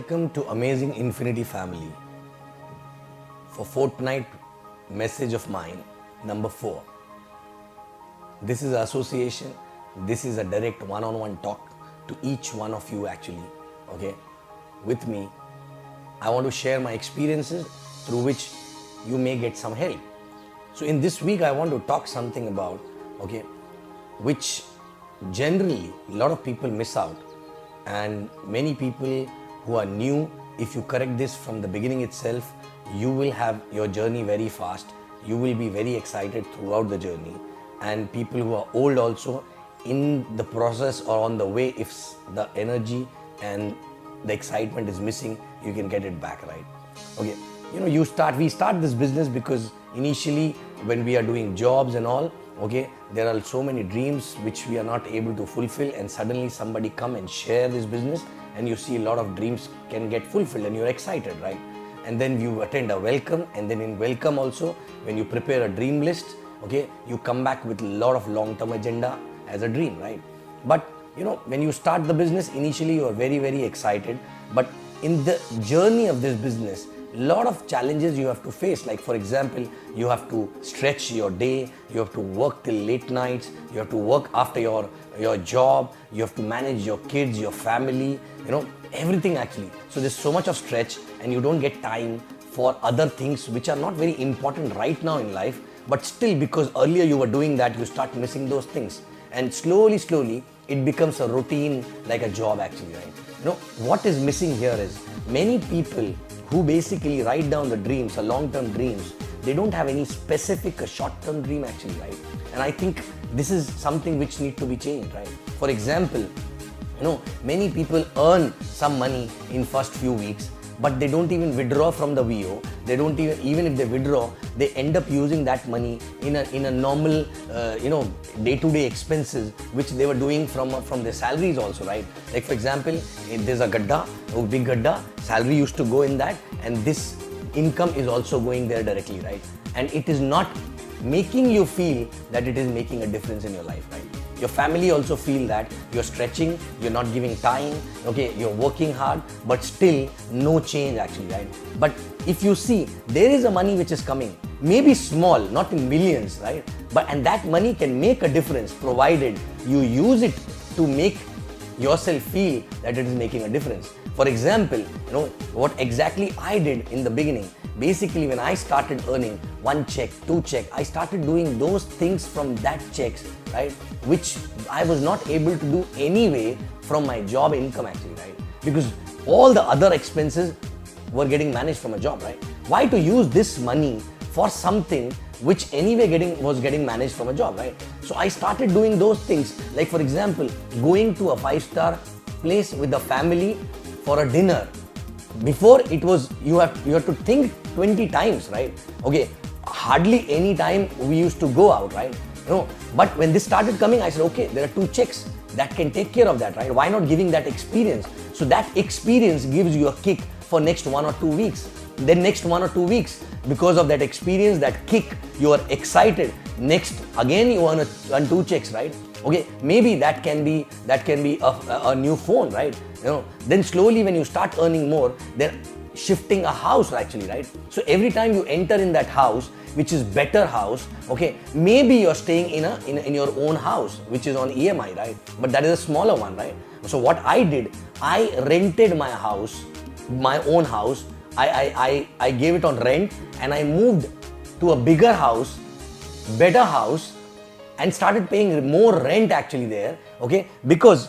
Welcome to Amazing Infinity family. For fortnight message of mine, number 4. This is association. This is a direct one-on-one talk to each one of you actually. Okay, with me. I want to share my experiences through which you may get some help. So in this week, I want to talk something about, which generally a lot of people miss out, and many people who are new, if you correct this from the beginning itself, you will have your journey very fast. You will be very excited throughout the journey, and people who are old also, in the process or on the way, if the energy and the excitement is missing, you can get it back, right? Okay, we start this business because initially when we are doing jobs and all, there are so many dreams which we are not able to fulfill, and suddenly somebody come and share this business, and you see a lot of dreams can get fulfilled and you're excited, right? And then you attend a welcome, and then in welcome also, when you prepare a dream list, you come back with a lot of long-term agenda as a dream, right? But when you start the business, initially you are very, very excited, but in the journey of this business, lot of challenges you have to face. Like for example, you have to stretch your day, you have to work till late nights, you have to work after your job, you have to manage your kids, your family, everything actually. So there's so much of stretch, and you don't get time for other things which are not very important right now in life, but still, because earlier you were doing that, you start missing those things, and slowly it becomes a routine, like a job actually, right? What is missing here is many people who basically write down the dreams, the long-term dreams, they don't have any specific short-term dream actually, right? And I think this is something which need to be changed, right? For example, many people earn some money in first few weeks, but they don't even withdraw from the VO. They don't even if they withdraw, they end up using that money in a normal, day-to-day expenses which they were doing from their salaries also, right? Like for example, if there's a big gadda, salary used to go in that, and this income is also going there directly, right? And it is not making you feel that it is making a difference in your life, right? Your family also feel that you're stretching, you're not giving time, you're working hard, but still no change actually, right? But if you see, there is a money which is coming, maybe small, not in millions, right? And that money can make a difference provided you use it to make yourself feel that it is making a difference. For example, what exactly I did in the beginning, basically when I started earning 1 check, 2 check, I started doing those things from that checks, right? Which I was not able to do anyway from my job income actually, right? Because all the other expenses were getting managed from a job, right? Why to use this money for something which anyway was getting managed from a job, right? So I started doing those things, like for example, going to a 5-star place with the family for a dinner. Before it was, you have to think 20 times, right? Hardly any time we used to go out, right? But when this started coming, I said, there are 2 checks that can take care of that, right? Why not giving that experience? So that experience gives you a kick for next 1 or 2 weeks. Then next 1 or 2 weeks, because of that experience, that kick, you are excited. Next, again you earn 2 checks, right? Maybe that can be a new phone, right? Then slowly when you start earning more, then shifting a house actually, right? So every time you enter in that house, which is better house, maybe you're staying in your own house, which is on EMI, right? But that is a smaller one, right? So what I did, I rented my house, my own house. I gave it on rent, and I moved to a bigger house, better house, and started paying more rent actually there, because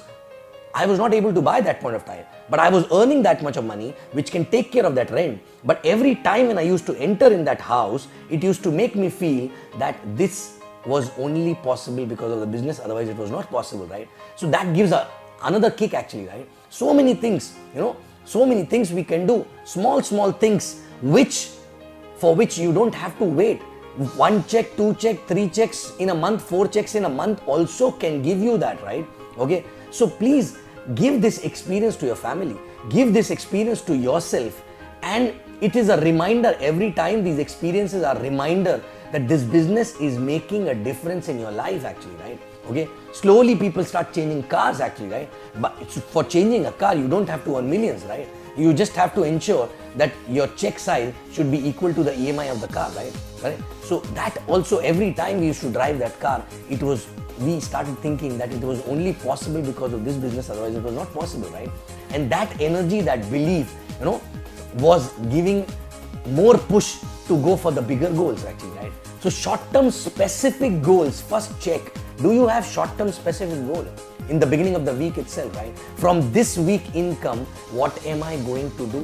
I was not able to buy that point of time, but I was earning that much of money which can take care of that rent. But every time when I used to enter in that house, it used to make me feel that this was only possible because of the business, otherwise it was not possible, right? So that gives another kick actually, right? So many things, so many things we can do, small things for which you don't have to wait. 1 check, 2 check, 3 checks in a month, 4 checks in a month also can give you that, right? So please give this experience to your family, give this experience to yourself, and it is a reminder every time. These experiences are a reminder that this business is making a difference in your life actually, right? Okay, slowly people start changing cars actually, right? But for changing a car, you don't have to earn millions, right? You just have to ensure that your check size should be equal to the EMI of the car, right? So that also, every time we used to drive that car, we started thinking that it was only possible because of this business, otherwise it was not possible, right? And that energy, that belief, was giving more push to go for the bigger goals actually, right? So short-term specific goals, first check. Do you have short-term specific goal in the beginning of the week itself, right? From this week income, what am I going to do?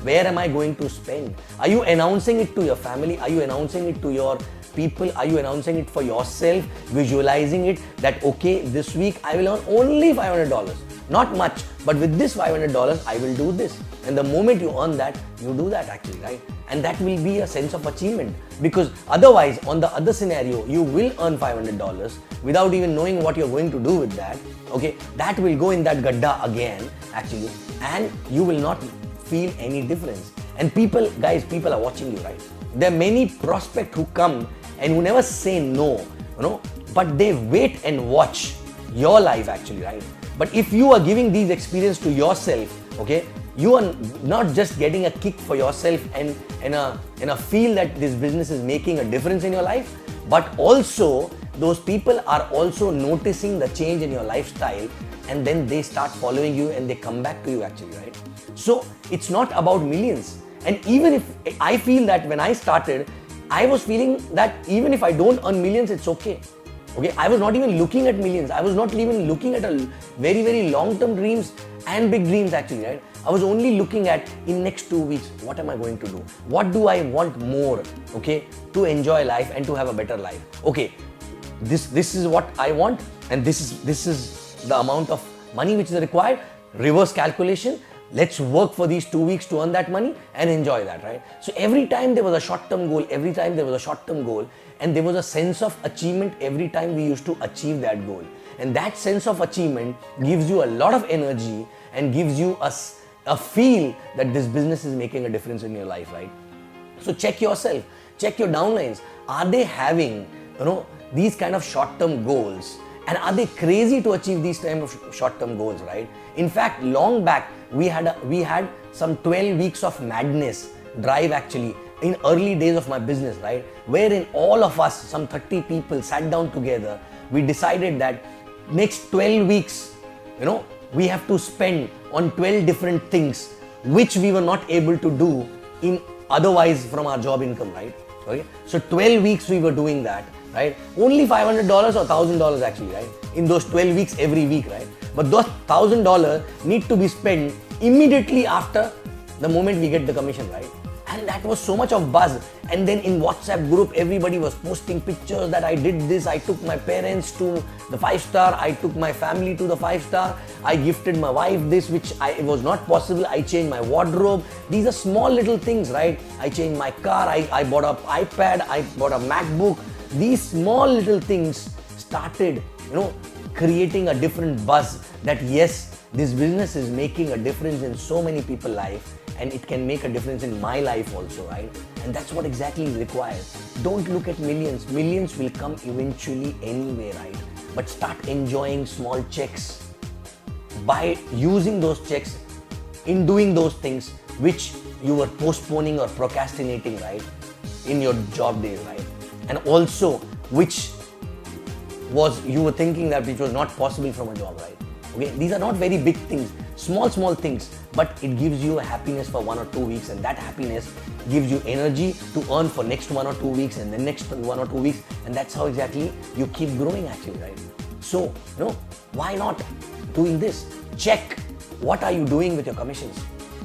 Where am I going to spend? Are you announcing it to your family? Are you announcing it to your people? Are you announcing it for yourself? Visualizing it that, okay, this week I will earn only $500. Not much, but with this $500, I will do this. And the moment you earn that, you do that actually, right? And that will be a sense of achievement, because otherwise, on the other scenario, you will earn $500 without even knowing what you're going to do with that. Okay, that will go in that gadda again actually, and you will not feel any difference. And people are watching you, right? There are many prospects who come and who never say no, but they wait and watch your life actually, right? But if you are giving these experiences to yourself, okay, you are not just getting a kick for yourself and a feel that this business is making a difference in your life, but also those people are also noticing the change in your lifestyle, and then they start following you and they come back to you actually, right? So it's not about millions. And even if I feel that when I started, I was feeling that even if I don't earn millions, it's okay. Okay, I was not even looking at millions. I was not even looking at a very, very long-term dreams and big dreams actually, right? I was only looking at, in next 2 weeks, what am I going to do? What do I want more, okay, to enjoy life and to have a better life? Okay, this is what I want, and this is the amount of money which is required. Reverse calculation. Let's work for these 2 weeks to earn that money and enjoy that, right? So every time there was a short-term goal, and there was a sense of achievement every time we used to achieve that goal. And that sense of achievement gives you a lot of energy and gives you a feel that this business is making a difference in your life, right? So check yourself, check your downlines. Are they having, these kind of short-term goals? And are they crazy to achieve these kind of short-term goals, right? In fact, long back, we had some 12 weeks of madness drive actually in early days of my business, right? Wherein all of us, some 30 people, sat down together. We decided that next 12 weeks, we have to spend on 12 different things which we were not able to do in otherwise from our job income, right? Okay, so 12 weeks we were doing that, right? Only $500 or $1,000 actually, right? In those 12 weeks every week, right? But those $1,000 need to be spent immediately after the moment we get the commission, right? And that was so much of buzz. And then in WhatsApp group, everybody was posting pictures that I did this. I took my parents to the 5-star. I took my family to the 5-star. I gifted my wife this, which it was not possible. I changed my wardrobe. These are small little things, right? I changed my car. I bought an iPad. I bought a MacBook. These small little things started, creating a different buzz that yes, this business is making a difference in so many people's life. And it can make a difference in my life also, right? And that's what exactly is required. Don't look at millions. Millions will come eventually anyway, right? But start enjoying small checks by using those checks in doing those things which you were postponing or procrastinating, right? In your job days, right? And also which was you were thinking that which was not possible from a job, right? Okay, these are not very big things, small things, but it gives you a happiness for 1 or 2 weeks, and that happiness gives you energy to earn for next 1 or 2 weeks and the next 1 or 2 weeks, and that's how exactly you keep growing actually, right? So, why not doing this? Check what are you doing with your commissions.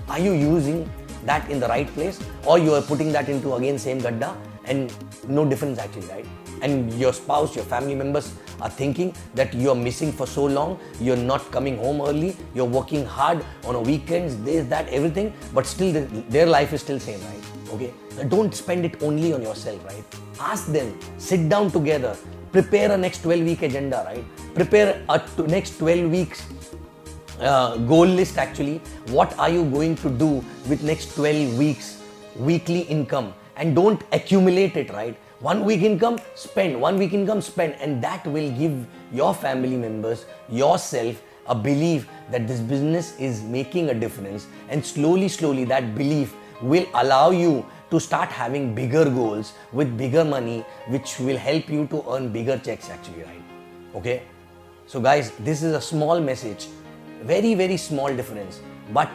Are you using that in the right place, or you are putting that into again same gadda and no difference actually, right? And your spouse, your family members are thinking that you're missing for so long, you're not coming home early, you're working hard on a weekends, this, that, everything, but still their life is still same, right? Okay, don't spend it only on yourself, right? Ask them, sit down together, prepare a next 12-week agenda, right? Prepare a next 12 weeks goal list actually. What are you going to do with next 12 weeks, weekly income? And don't accumulate it, right? 1 week income, spend. 1 week income, spend. And that will give your family members, yourself, a belief that this business is making a difference. And slowly, slowly that belief will allow you to start having bigger goals with bigger money, which will help you to earn bigger checks actually, right? Okay? So guys, this is a small message, very, very small difference, but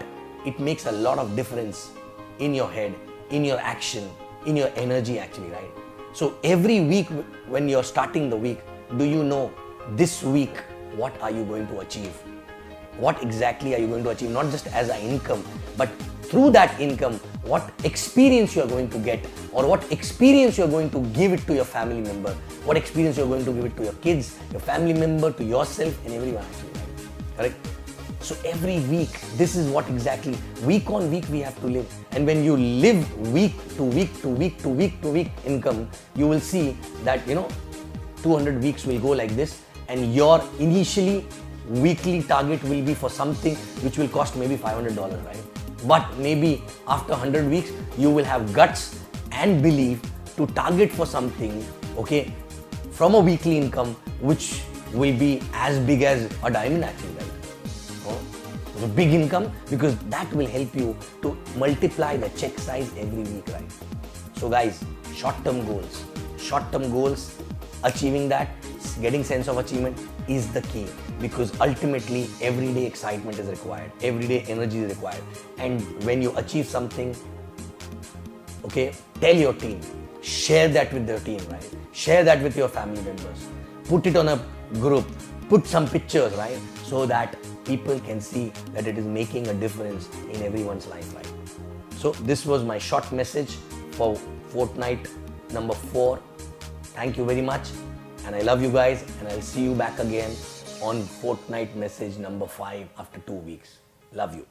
it makes a lot of difference in your head, in your action, in your energy actually, right? So every week when you're starting the week, do you know this week what are you going to achieve? What exactly are you going to achieve? Not just as an income, but through that income, what experience you are going to get, or what experience you are going to give it to your family member, what experience you are going to give it to your kids, your family member, to yourself, and everyone actually, right? Correct? So every week, this is what exactly, week on week we have to live. And when you live week to week to week to week to week income, you will see that, 200 weeks will go like this, and your initially weekly target will be for something which will cost maybe $500, right? But maybe after 100 weeks, you will have guts and belief to target for something, okay, from a weekly income which will be as big as a diamond actually, right? A big income, because that will help you to multiply the check size every week, right? So guys, short-term goals, achieving that, getting sense of achievement is the key, because ultimately everyday excitement is required, everyday energy is required. And when you achieve something, okay, tell your team, share that with your team, right? Share that with your family members, put it on a group, put some pictures, right? So that people can see that it is making a difference in everyone's life, right? So this was my short message for fortnight number 4. Thank you very much, and I love you guys, and I'll see you back again on fortnight message number 5 after 2 weeks. Love you.